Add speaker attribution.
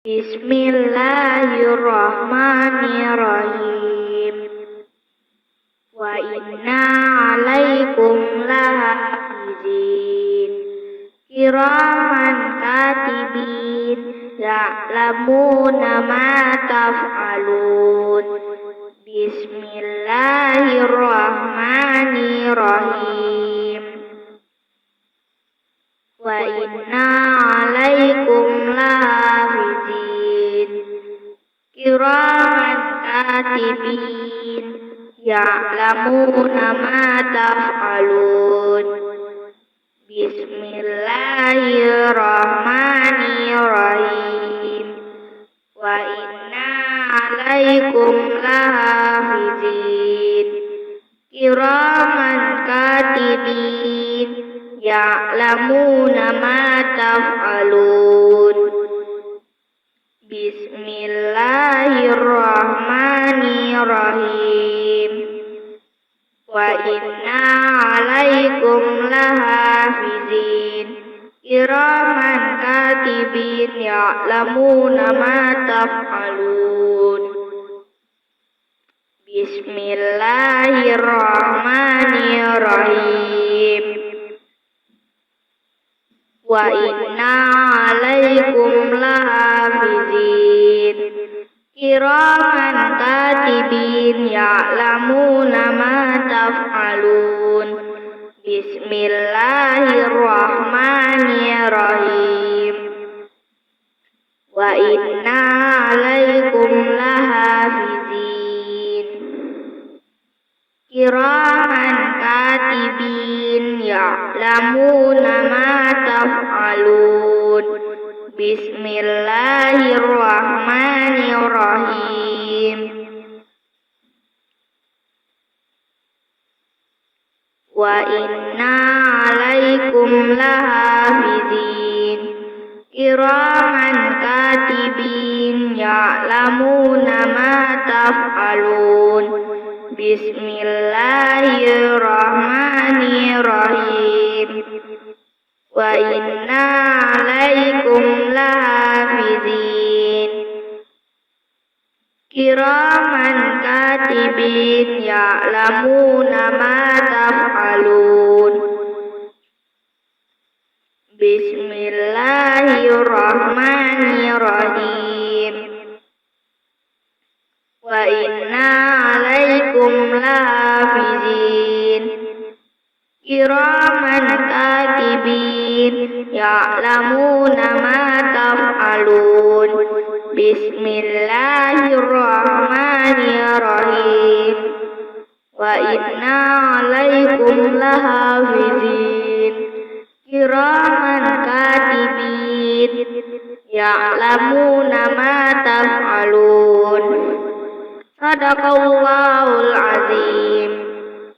Speaker 1: Bismillahirrahmanirrahim. Wa inna alaikum lahafizin kiraman katibin ya'lamuna ma taf'alun. Bismillahirrahmanirrahim. Wa inna alaikum lahafizin kiraman katibin ya'lamuna ma taf'alun. Bismillahirrahmanirrahim. Wa inna alaikum lahafizin kiraman katibin ya'lamuna ma taf'alun. Bismillahirrahmanirrahim. Wa inna alaikum lahafizin kiraman katibin ya'lamuna ma taf'alun. Bismillahirrahmanirrahim. Wa inna alaikum lahafizin kiraman katibin ya'lamuna ma taf'alun. Bismillahirrahmanirrahim. Wa inna alaikum lahafizin kiraman katibin ya'lamuna ma taf'alun. Bismillahirrahmanirrahim. Wa inna alaikum lahafizin kiraman katibin ya'lamuna ma taf'alun. Bismillahirrahmanirrahim. Wa inna alaikum lahafizin kiraman katibin ya'lamuna ma taf'alun. Bismillahirrahmanirrahim. Wa inna alaikum lahafizin kiraman katibin ya'lamuna ma taf'alun. Bismillahirrahmanirrahim. Wa inna alaikum lahafizin kiraman katibin ya'lamuna ma taf'alun. Sadaqallahul azim.